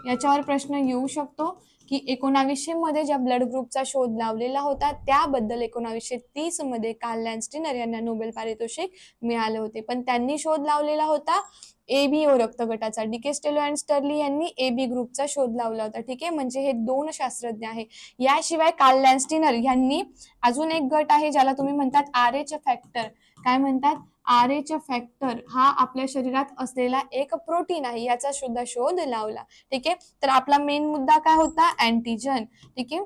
A: याच्यावर प्रश्न येऊ शकतो की 1900 मध्ये ज्या ब्लड ग्रुपचा शोध लावलेला होता त्याबद्दल 1930 मध्ये कार्ल लॅन्स्टीनर यांना नोबेल पारितोषिक मिळाले होते. पण त्यांनी शोध लावलेला होता एबीओ रक्तगटाचा. डी केस्टेलो अँड स्टर्ली यांनी एबी ग्रुपचा शोध लावला होता. ठीक आहे, म्हणजे हे दोन शास्त्रज्ञ आहे. याशिवाय कार्ल लॅन्स्टीनर यांनी अजून एक गट आहे ज्याला तुम्ही म्हणतात RH फॅक्टर. काय म्हणतात? RH फॅक्टर हा आपल्या शरीरात असलेला एक प्रोटीन आहे, याचा सुद्धा शोध लावला. ठीक आहे, तर आपला मेन मुद्दा काय होता? अँटीजन. ठीक आहे,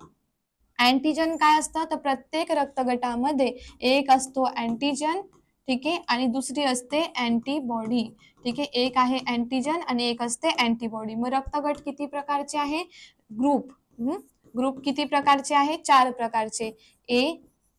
A: अँटीजन काय असतं? तर प्रत्येक रक्तगटामध्ये एक असतो अँटीजन, ठीक आहे, आणि दुसरी असते अँटीबॉडी. ठीक आहे, एक आहे अँटीजन आणि एक असते अँटीबॉडी. मग रक्तगट किती प्रकारचे आहे? ग्रुप किती प्रकारचे आहे? 4 प्रकारचे, ए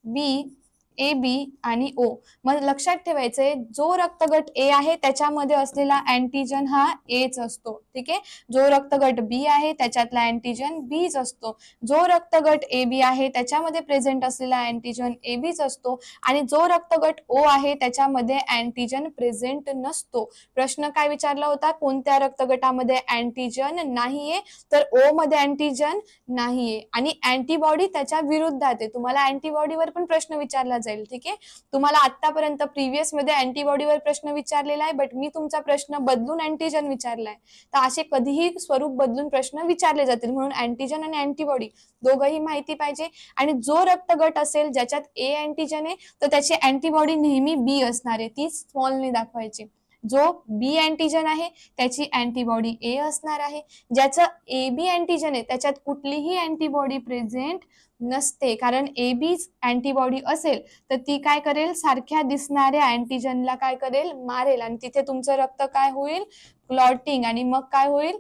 A: बी, ए बी आणि ओ. मग लक्षात ठेवायचंय, जो रक्तगट ए आहे त्याच्यामध्ये असलेला अँटीजन हा एच असतो. ठीक आहे, जो रक्तगट बी आहे त्याच्यातला अँटीजन बीच असतो. जो रक्तगट ए बी आहे त्याच्यामध्ये प्रेझेंट असलेला अँटीजन ए बीच असतो आणि जो रक्तगट ओ आहे त्याच्यामध्ये अँटीजन प्रेझेंट नसतो. प्रश्न काय विचारला होता? कोणत्या रक्तगटामध्ये अँटीजन नाहीये? तर ओ मध्ये अँटीजन नाहीये आणि अँटीबॉडी त्याच्या विरुद्धात आहे. तुम्हाला अँटीबॉडीवर पण प्रश्न विचारला जाईल. ठीक आहे, तुम्हाला आतापर्यंत प्रिव्हियस मध्ये अँटीबॉडीवर प्रश्न विचारलेला आहे, बट मी तुमचा प्रश्न बदलून अँटीजन विचारलाय. तर असे कधीही स्वरूप बदलून प्रश्न विचारले जातील, म्हणून अँटीजन आणि अँटीबॉडी दोघंही माहिती पाहिजे. आणि जो रक्तगट असेल ज्याच्यात ए अँटीजन आहे तर त्याची अँटीबॉडी नेहमी बी असणार आहे, ती स्मॉलने दाखवायची. जो बी अँटीजन आहे त्याची अँटीबॉडी ए असणार आहे. ज्याचं ए बी अँटीजन आहे त्याच्यात कुठलीही अँटीबॉडी प्रेझेंट नसते, कारण ए बी अँटीबॉडी असेल तर ती काय करेल? सारख्या दिसणाऱ्या अँटीजनला काय करेल? मारेल आणि तिथे तुमचं रक्त काय होईल? क्लॉटिंग. आणि मग काय होईल?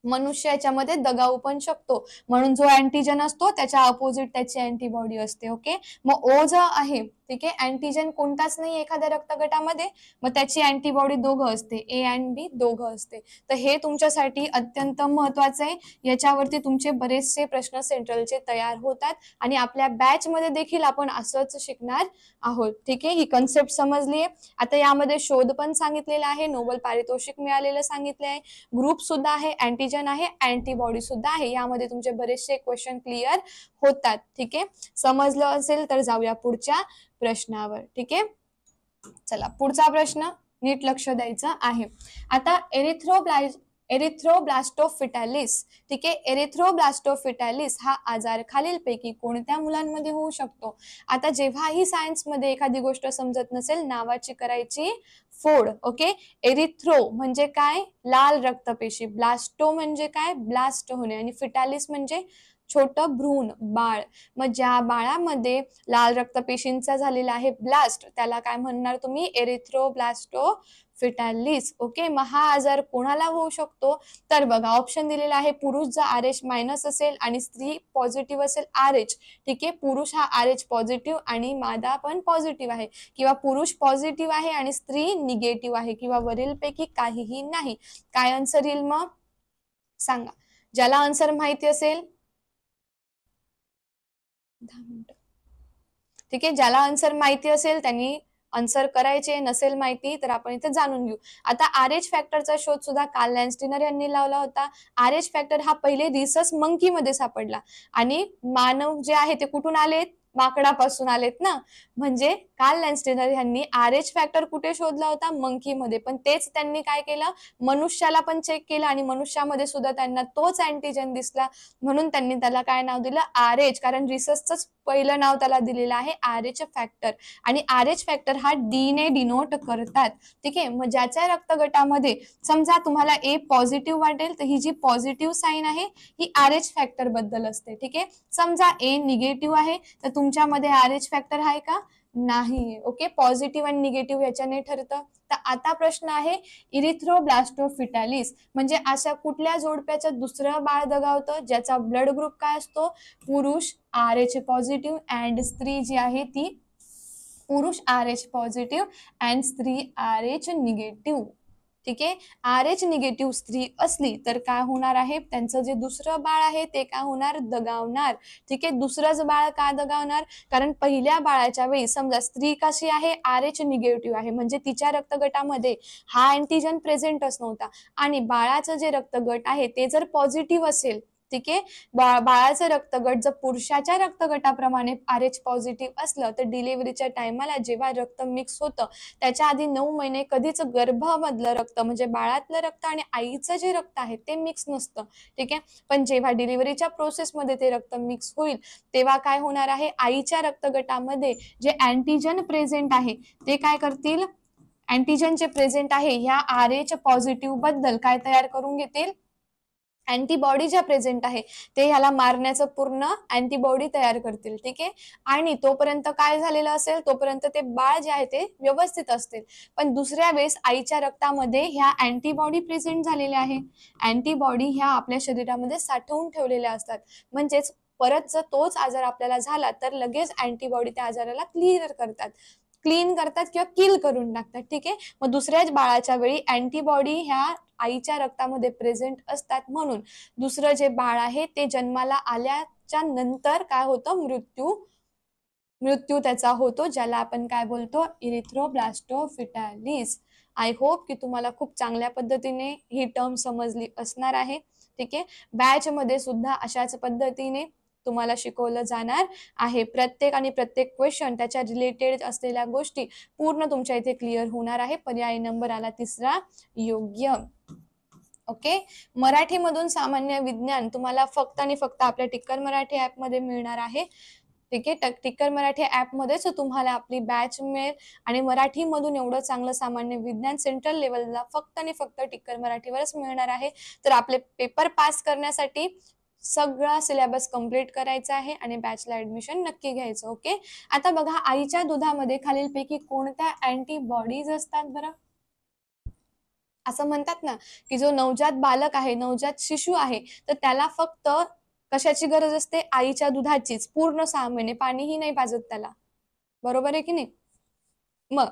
A: मनुष्य याच्यामध्ये दगावू पण शकतो. म्हणून जो अँटीजन असतो त्याच्या अपोजिट त्याची अँटीबॉडी असते. ओके, मग ओ जो आहे, ठीक आहे, अँटीजन कोणताच नाही एखाद्या रक्तगटामध्ये, मग त्याची अँटीबॉडी दोघं असते, ए अँड बी दोघं असते. तर हे तुमच्यासाठी अत्यंत महत्वाचं आहे. याच्यावरती तुमचे बरेचसे प्रश्न सेंट्रलचे तयार होतात आणि आपल्या बॅच मध्ये देखील आपण असंच शिकणार आहोत. ठीक आहे, ही कन्सेप्ट समजली आहे. आता यामध्ये शोध पण सांगितलेला आहे, नोबेल पारितोषिक मिळालेलं सांगितले आहे, ग्रुप सुद्धा आहे, अँटीजन आहे, अँटीबॉडी सुद्धा आहे. यामध्ये तुमचे बरेचसे क्वेश्चन क्लिअर होतात. ठीक आहे, समजलं असेल तर जाऊया पुढच्या प्रश्नावर. ठीक आहे, चला पुढचा प्रश्न नीट लक्ष द्यायचं आहे. आता एरिथ्रोब्लास्टोफिटालिस. ठीक आहे, एरिथ्रोब्लास्टोफिटालिस हा आजार खालीलपैकी कोणत्या मुलांमध्ये होऊ शकतो? आता जेव्हाही सायन्समध्ये एखादी गोष्ट समजत नसेल, नावाची करायची फोड. ओके, एरिथ्रो म्हणजे काय? लाल रक्तपेशी. ब्लास्टो म्हणजे काय? ब्लास्ट होणे. आणि फिटालिस म्हणजे छोटं भ्रूण, बाळ. मग ज्या बाळामध्ये लाल रक्तपेशींचा झालेला आहे ब्लास्ट, त्याला काय म्हणणार तुम्ही? एरिथ्रोब्लास्टोफिटालिस. ओके, मग हा आजार कोणाला होऊ शकतो? तर बघा, ऑप्शन दिलेला आहे. पुरुष जर RH मायनस असेल आणि स्त्री पॉझिटिव्ह असेल RH. ठीक आहे, पुरुष हा RH पॉझिटिव्ह आणि मादा पण पॉझिटिव्ह आहे, किंवा पुरुष पॉझिटिव्ह आहे आणि स्त्री निगेटिव्ह आहे, किंवा वरीलपैकी काहीही नाही. काय आन्सर येईल मग? सांगा, ज्याला आन्सर माहिती असेल. 10 मिनिटं. ठीक आहे, ज्याला आन्सर माहिती असेल त्यांनी आन्सर करायचे, नसेल माहिती तर आपण इथे जाणून घेऊ. आता RH फॅक्टरचा शोध सुद्धा कार्ल लॅन्स्टीनर यांनी लावला होता. RH फॅक्टर हा पहिले रिसस मंकी मध्ये सापडला आणि मानव जे आहे ते कुठून आलेत? माकडापासून आलेत ना. म्हणजे कार्ल लॅन्स्टीनर यांनी RH फॅक्टर कुठे शोधला होता? मंकी मध्ये. पण तेच त्यांनी काय केलं? मनुष्याला पण चेक केलं आणि मनुष्यामध्ये सुद्धा त्यांना तोच अँटीजन दिसला, म्हणून त्यांनी त्याला काय नाव दिलं? RH. कारण रिससच पहिलं नाव त्याला दिलेलं आहे RH फॅक्टर. आणि RH फॅक्टर हा डी ने डिनोट करतात. ठीक आहे, मग ज्याच्या रक्तगटामध्ये समजा तुम्हाला ए पॉझिटिव्ह वाटेल तर ही जी पॉझिटिव्ह साईन आहे ही RH फॅक्टर बद्दल असते. ठीक आहे, समजा ए निगेटिव्ह आहे तर तुमच्यामध्ये RH फॅक्टर आहे का? नाही. ओके, पॉझिटिव्ह आणि निगेटिव्ह याच्याने ठरतं. तर आता प्रश्न आहे, इरिथ्रोब्लास्टोफिटालिस म्हणजे अशा कुठल्या जोडप्याचं दुसरं बाळ दगावतं ज्याचा ब्लड ग्रुप काय असतो? पुरुष RH पॉझिटिव्ह अँड स्त्री जी आहे ती पुरुष RH पॉझिटिव्ह अँड स्त्री RH निगेटिव्ह. ठीक आहे. RH निगेटिव्ह स्त्री असली तर काय होणार आहे, त्यांचं जे दुसरं बाळ आहे ते काय होणार, दगावणार. ठीक आहे. दुसरंच बाळ का दगावणार, कारण पहिल्या बाळाच्या वेळी समजा स्त्री कशी आहे, RH निगेटिव्ह आहे, म्हणजे तिच्या रक्तगटामध्ये हा अँटीजन प्रेझेंटच नव्हता आणि बाळाचं जे रक्तगट आहे ते जर पॉझिटिव्ह असेल, ठीक आहे, बाळाचं रक्तगट जर पुरुषाच्या रक्तगटाप्रमाणे RH पॉझिटिव्ह असलं तर डिलिव्हरीच्या टायमाला जेव्हा रक्त मिक्स होतं त्याच्या आधी 9 महिने कधीच गर्भामधलं रक्त म्हणजे बाळातलं रक्त आणि आईचं जे रक्त आहे ते मिक्स नसतं. ठीक आहे. पण जेव्हा डिलिव्हरीच्या प्रोसेसमध्ये ते रक्त मिक्स होईल तेव्हा काय होणार आहे, आईच्या रक्तगटामध्ये जे अँटीजन प्रेझेंट आहे ते काय करतील, अँटीजन जे प्रेझेंट आहे ह्या RH पॉझिटिव्ह बद्दल काय तयार करून घेतील, अँटीबॉडी ज्या प्रेझेंट आहे ते ह्याला मारण्याचं पूर्ण अँटीबॉडी तयार करतील. ठीक आहे. आणि तोपर्यंत काय झालेलं असेल, तोपर्यंत ते बाळ जे आहे ते व्यवस्थित असतील. पण दुसऱ्या वेळेस आईच्या रक्तामध्ये ह्या अँटीबॉडी प्रेझेंट झालेल्या आहे. अँटीबॉडी ह्या आपल्या शरीरामध्ये साठवून ठेवलेल्या असतात. म्हणजेच परत जर तोच आजार आपल्याला झाला तर लगेच अँटीबॉडी त्या आजाराला क्लीन करतात किंवा किल करून टाकतात. ठीक आहे. मग दुसऱ्याच बाळाच्या वेळी अँटीबॉडी ह्या आईच्या रक्तामध्ये प्रेझेंट असतात म्हणून दुसरं जे बाळ आहे ते जन्माला आल्याच्या नंतर काय होतं, मृत्यू त्याचा होतो, ज्याला आपण काय बोलतो, इरिथ्रोब्लास्टोफिटालिस. आय होप की तुम्हाला खूप चांगल्या पद्धतीने ही टर्म समजली असणार आहे. ठीक आहे. बॅच मध्ये सुद्धा अशाच पद्धतीने तुम्हाला शिकवलं जाणार आहे. प्रत्येक क्वेश्चन त्याच्या रिलेटेड असलेल्या गोष्टी पूर्ण तुमच्या इथे क्लिअर होणार आहे. पर्याय नंबर आला तिसरा योग्य. ओके. मराठीमधून सामान्य विज्ञान तुम्हाला फक्त आणि फक्त आपल्या टिक्कर मराठी ऍप मध्ये मिळणार आहे. ठीक आहे. टिक्कर मराठी ऍप मध्येच तुम्हाला आपली बॅच मिळेल आणि मराठीमधून एवढं चांगलं सामान्य विज्ञान सेंट्रल लेवलला फक्त आणि फक्त टिक्कर मराठीवरच मिळणार आहे. तर आपले पेपर पास करण्यासाठी सगळा सिलेबस कंप्लीट करायचा आहे आणि बॅचला ऍडमिशन नक्की घ्यायचं. ओके. आता बघा, आईच्या दुधामध्ये खालीलपैकी कोणत्या अँटीबॉडीज असतात बरं. असं म्हणतात ना की जो नवजात बालक आहे, नवजात शिशु आहे, तर त्याला फक्त कशाची गरज असते, आईच्या दुधाचीच. पूर्ण 6 महिने पाणीही नाही पाजत त्याला. बरोबर आहे की नाही. मग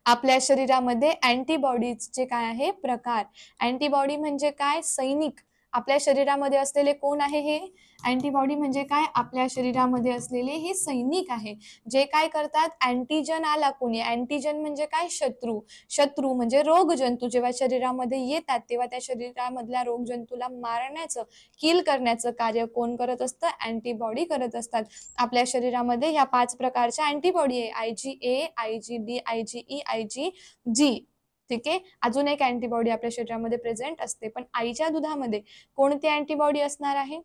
A: आपल्या शरीरामध्ये अँटीबॉडीजचे काय आहे प्रकार. अँटीबॉडी म्हणजे काय, सैनिक. आपल्या शरीरामध्ये असलेले कोण आहे हे अँटीबॉडी म्हणजे काय, आपल्या शरीरामध्ये असलेले हे सैनिक आहे, जे काय करतात, अँटीजन आला कोणी, अँटीजन म्हणजे काय, शत्रू म्हणजे रोगजंतू जेव्हा शरीरामध्ये येतात तेव्हा त्या शरीरामधल्या रोगजंतूला मारण्याचं, किल करण्याचं कार्य कोण करत असतं, अँटीबॉडी करत असतात. आपल्या शरीरामध्ये ह्या 5 प्रकारच्या अँटीबॉडी आहे, IgA, IgD, IgE, IgG. ठीक आहे. अजून एक अँटीबॉडी आपल्या शरीरामध्ये प्रेझेंट असते. पण आईच्या दुधामध्ये कोणती अँटीबॉडी असणार आहे,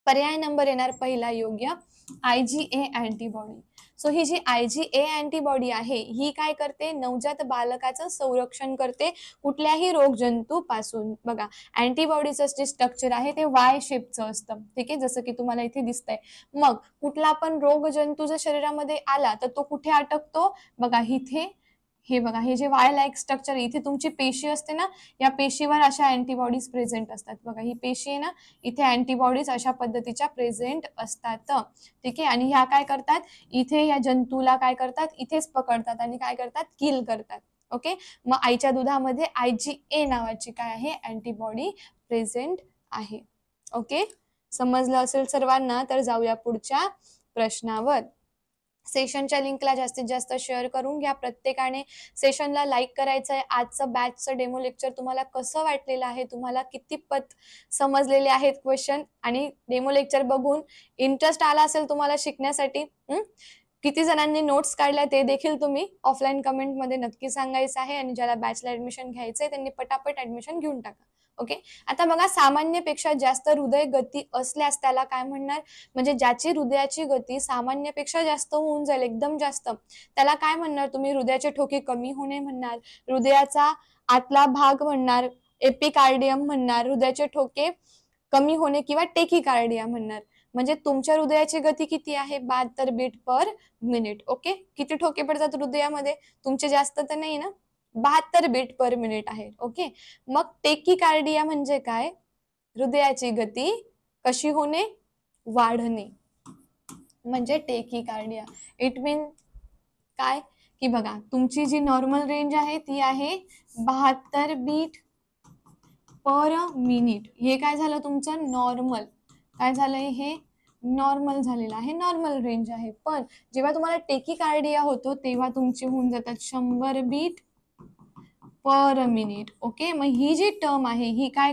A: पर्याय नंबर येणार पहिला योग्य, IgA अँटीबॉडी. सो ही जी IgA अँटीबॉडी आहे ही काय करते, नवजात बालकाचं संरक्षण करते कुठल्याही रोगजंतू पासून. बघा, अँटीबॉडीचं जे स्ट्रक्चर आहे ते वाय शेपचं असतं. ठीक आहे, जसं की तुम्हाला इथे दिसतंय. मग कुठला पण रोगजंतू जर शरीरामध्ये आला तर तो कुठे अटकतो, बघा इथे. हे बघा, हे जे वाय लाईक स्ट्रक्चर, इथे तुमची पेशी असते ना, या पेशीवर अशा अँटीबॉडीज प्रेझेंट असतात. बघा, ही पेशी आहे ना, इथे अँटीबॉडीज अशा पद्धतीच्या प्रेझेंट असतात. ठीक आहे. आणि ह्या काय करतात, इथे या जंतूला काय करतात, इथेच पकडतात आणि काय करतात, किल करतात. ओके. मग आईच्या दुधामध्ये IgA नावाची काय आहे, अँटीबॉडी प्रेझेंट आहे. ओके. समजलं असेल सर्वांना. तर जाऊया पुढच्या प्रश्नावर. सेशनच्या लिंकला जास्तीत जास्त शेअर करून घ्या. प्रत्येकाने सेशनला लाईक करायचं आहे. आजचं बॅचचं डेमो लेक्चर तुम्हाला कसं वाटलेलं आहे, तुम्हाला कितीपत समजलेले आहेत क्वेश्चन आणि डेमो लेक्चर बघून इंटरेस्ट आला असेल तुम्हाला शिकण्यासाठी, किती जणांनी नोट्स काढल्या ते देखील तुम्ही ऑफलाईन कमेंटमध्ये नक्की सांगायचं आहे. आणि ज्याला बॅचला ऍडमिशन घ्यायचंय त्यांनी पटापट ऍडमिशन घेऊन टाका. ओके. आता बघा, सामान्यपेक्षा जास्त हृदय गती असल्यास त्याला काय म्हणणार, म्हणजे ज्याची हृदयाची गती सामान्यपेक्षा जास्त होऊन जाईल, एकदम जास्त, त्याला काय म्हणणार तुम्ही, हृदयाचे ठोके कमी होणे म्हणणार, हृदयाचा आतला भाग म्हणणार, एपिकार्डियम म्हणणार, हृदयाचे ठोके कमी होणे किंवा टेकिकार्डिया म्हणणार. म्हणजे तुमच्या हृदयाची गती किती आहे, 72 बीट पर मिनिट. ओके. किती ठोके पडतात हृदयामध्ये, तुमचे जास्त तर नाही ना, 72 बीट पर मिनिट आहे. ओके. मग टेकिकार्डिया म्हणजे काय, हृदयाची गती कशी होणे, वाढणे, म्हणजे टेकिकार्डिया. इट मीन काय, की बघा तुमची जी नॉर्मल रेंज आहे ती आहे 72 बीट पर मिनिट. हे काय झालं तुमचं नॉर्मल, काय झालंय हे नॉर्मल झालेलं आहे, नॉर्मल रेंज आहे. पण जेव्हा तुम्हाला टेकिकार्डिया होतो तेव्हा तुमचे होऊन जातात 100 बीट पर मिनिट. ओके, मग ही जी टर्म आहे ही काय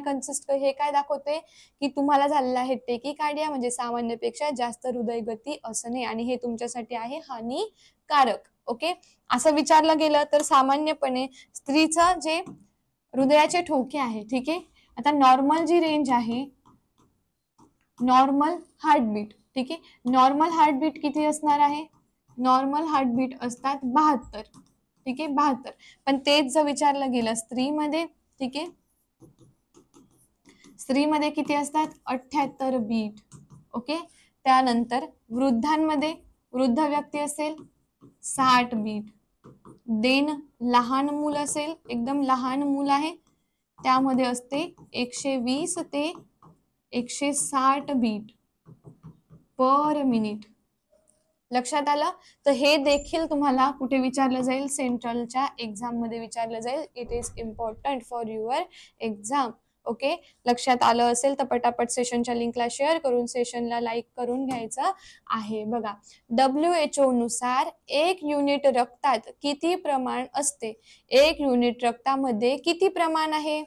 A: हे काय दाखवते की तुम्हाला झालेलं आहे टेकिकार्डिया, म्हणजे सामान्यपेक्षा जास्त हृदय गती असणे, आणि हे तुमच्यासाठी आहे हानिकारक. ओके, असं विचारलं गेलं तर सामान्यपणे स्त्रीचं जे हृदयाचे ठोके आहे, ठीक आहे, आता नॉर्मल जी रेंज आहे, नॉर्मल हार्टबीट, ठीक आहे, नॉर्मल हार्टबीट किती असणार आहे, नॉर्मल हार्टबीट असतात 72, ठीक आहे 72. पण तेच जर विचारलं गेलं स्त्रीमध्ये, ठीक आहे, स्त्रीमध्ये किती असतात 78 बीट. ओके, त्यानंतर वृद्धांमध्ये, वृद्ध व्यक्ती असेल 60 बीट. देन लहान मूल असेल, एकदम लहान मूल आहे, त्यामध्ये असते 120 ते 160 बीट पर मिनिट. लक्षात आलं? तर हे देखील तुम्हाला कुठे विचारलं जाईल, सेंट्रलच्या एक्झाम मध्ये विचारलं जाईल. It is important for your exam. Okay, लक्षात आलं असेल तर पटापट सेशनच्या लिंकला शेअर करून सेशनला लाईक करून घ्यायचं आहे. बघा, WHO नुसार 1 युनिट रक्तात किती प्रमाण असते, 1 युनिट रक्तामध्ये किती प्रमाण आहे?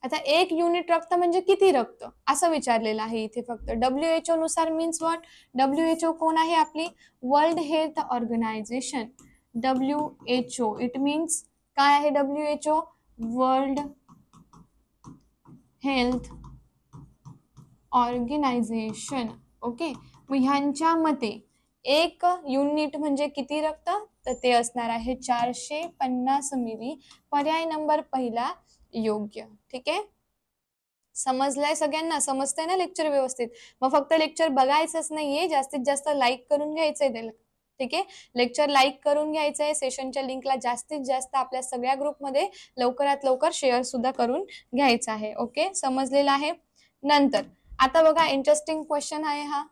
A: आता 1 युनिट रक्त म्हणजे किती रक्त असं विचारलेलं आहे इथे फक्त. WHO नुसार मीन्स व्हॉट, WHO कोण आहे आपली World Health Organisation. WHO it means काय आहे, WHO World Health Organisation. Okay, मग ह्यांच्या मते 1 युनिट म्हणजे किती रक्त, तर ते असणार आहे 450 मिली. पर्याय नंबर पहिला योग्य. ठीक आहे, समजलंय सगळ्यांना, समजतंय ना लेक्चर व्यवस्थित? मग फक्त लेक्चर बघायचंच नाहीये, जास्तीत जास्त लाईक करून घ्यायचंय त्याला. ठीक आहे, लेक्चर लाईक करून घ्यायचंय, सेशनच्या लिंकला जास्तीत जास्त आपल्या सगळ्या ग्रुपमध्ये लवकरात लवकर शेअर सुद्धा करून घ्यायचं आहे. ओके, समजलेलं आहे. नंतर आता बघा इंटरेस्टिंग क्वेश्चन आहे हा,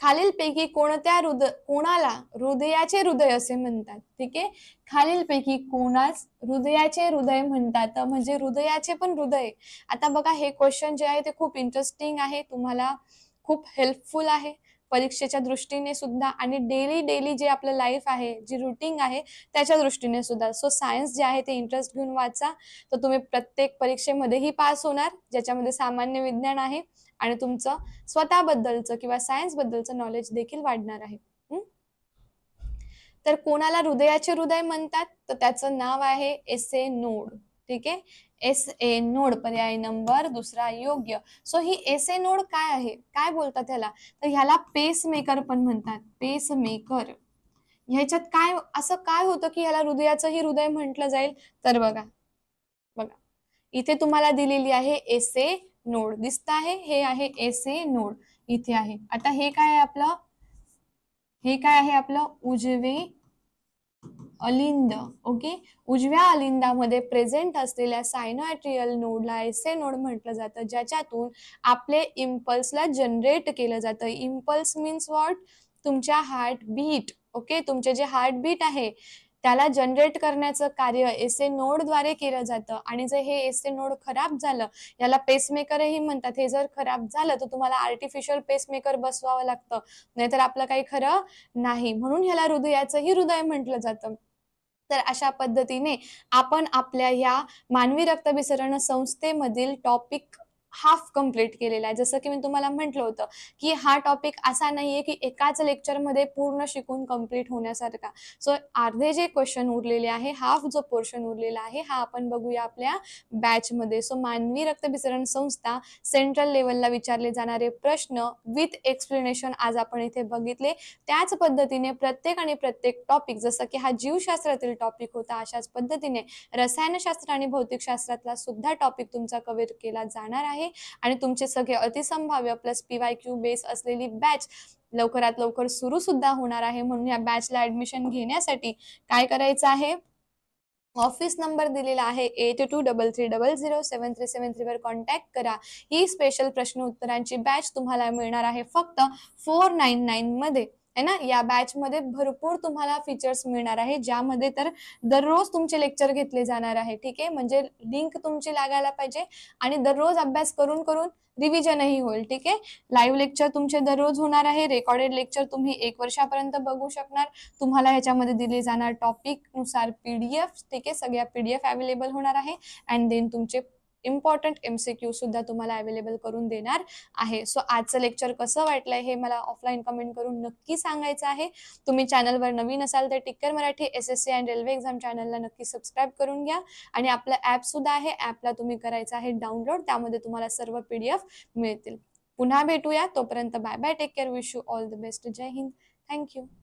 A: खालीलपैकी कोणाला हृदयाचे हृदय असे म्हणतात. ठीक आहे, खालीलपैकी कोणास हृदयाचे हृदय म्हणतात, म्हणजे हृदयाचे पण हृदय. आता बघा हे क्वेश्चन जे आहे ते खूप इंटरेस्टिंग आहे, तुम्हाला खूप हेल्पफुल आहे परीक्षेच्या दृष्टीने सुद्धा, आणि डेली जे आपलं लाईफ आहे, जी रुटीन आहे त्याच्या दृष्टीने सुद्धा. सो सायन्स जे आहे ते इंटरेस्ट घेऊन वाचा, तर तुम्ही प्रत्येक परीक्षेमध्येही पास होणार, ज्याच्यामध्ये सामान्य विज्ञान आहे, आणि तुमचं स्वतःबद्दलचं किंवा सायन्स बद्दलचं नॉलेज देखील वाढणार आहे. तर कोणाला हृदयाचे हृदय म्हणतात, तर त्याचं नाव आहे एसए नोड. ठीक आहे, एसए नोड पर्याय नंबर दुसरा योग्य. सो ही एसए नोड काय आहे, काय बोलतात ह्याला, तर ह्याला पेस मेकर पण म्हणतात, पेस मेकर. ह्याच्यात काय असं काय होतं की ह्याला हृदयाचंही हृदय म्हटलं जाईल, तर बघा बघा इथे तुम्हाला दिलेली आहे एसए नोड, दिसत आहे, हे आहे एसए नोड, इथे आहे. आता हे काय आहे आपलं, हे काय आहे आपलं उजवे अलिंद. ओके, उजव्या अलिंदामध्ये प्रेझेंट असलेल्या सायनोएट्रियल नोडला एसए नोड म्हटलं जातं, ज्याच्यातून आपले इम्पल्सला जनरेट केलं जातं. इम्पल्स मीन्स व्हॉट, तुमच्या हार्टबीट. ओके, तुमचे जे हार्टबीट आहे त्याला जनरेट करण्याचं कार्य एसए नोड द्वारे केलं जातं. आणि जर हे एसए नोड खराब झालं, याला पेसमेकरही म्हणतात, हे जर खराब झालं तर तुम्हाला आर्टिफिशियल पेसमेकर बसवावं लागतं, नाहीतर आपलं काही खरं नाही. म्हणून ह्याला हृदयाचंही हृदय म्हटलं जातं. तर अशा पद्धतीने आपण आपल्या या मानवी रक्तभिसरण संस्थेमधील टॉपिक हाफ कंप्लीट केलेला आहे. जसं की मी तुम्हाला म्हटलं होतं की हा टॉपिक असा नाहीये की एकाच लेक्चरमध्ये पूर्ण शिकून कंप्लीट होण्यासारखा. सो अर्धे जे क्वेश्चन उरलेले आहे, हाफ जो पोर्शन उरलेला आहे, हा आपण बघूया आपल्या बॅचमध्ये. सो मानवी रक्तभिसरण संस्था, सेंट्रल लेवलला विचारले जाणारे प्रश्न विथ एक्सप्लेनेशन आज आपण इथे बघितले. त्याच पद्धतीने प्रत्येक टॉपिक, जसं की हा जीवशास्त्रातील टॉपिक होता, अशाच पद्धतीने रसायनशास्त्र आणि भौतिकशास्त्रातला सुद्धा टॉपिक तुमचा कव्हर केला जाणार आहे. आणि तुमचे सगळे अतिसंभाव्य प्लस PYQ बेस असलेली बॅच लवकरात लवकर सुरू सुद्धा होणार आहे. म्हणून या बॅचला ऍडमिशन घेण्यासाठी काय करायचं आहे, ऑफिस नंबर दिलेला आहे 8233007373 वर कॉन्टॅक्ट करा. ही स्पेशल प्रश्न उत्तरांची बॅच तुम्हाला मिळणार आहे फक्त 499 मध्ये. आहे ना. या बॅचमध्ये भरपूर तुम्हाला फीचर्स मिळणार आहे, ज्यामध्ये तर दररोज तुमचे लेक्चर घेतले जाणार आहे. ठीक आहे. म्हणजे लिंक तुमची लागायला पाहिजे आणि दररोज अभ्यास करून करून रिव्हिजनही होईल. ठीक आहे. लाईव्ह लेक्चर तुमचे दररोज होणार आहे. रेकॉर्डेड लेक्चर तुम्ही 1 वर्षापर्यंत बघू शकणार. तुम्हाला ह्याच्यामध्ये दिले जाणार टॉपिकनुसार पीडीएफ, ठीक आहे. सगळ्या पीडीएफ अवेलेबल होणार आहे अँड देन तुमचे इम्पॉर्टंट एमसीक्यू सुद्धा तुम्हाला अवेलेबल करून देणार आहे. सो आजचं लेक्चर कसं वाटलंय हे मला ऑफलाईन कमेंट करून नक्की सांगायचं आहे. तुम्ही चॅनलवर नवीन असाल तर टिक्कर Marathi SSC and railway exam चॅनलला नक्की सबस्क्राईब करून घ्या आणि आपलं ॲप सुद्धा आहे. ॲपला तुम्ही करायचं आहे डाउनलोड. त्यामध्ये तुम्हाला सर्व पीडीएफ मिळतील. पुन्हा भेटूया. तोपर्यंत bye bye. Take care. Wish you all the best. जय हिंद. Thank you.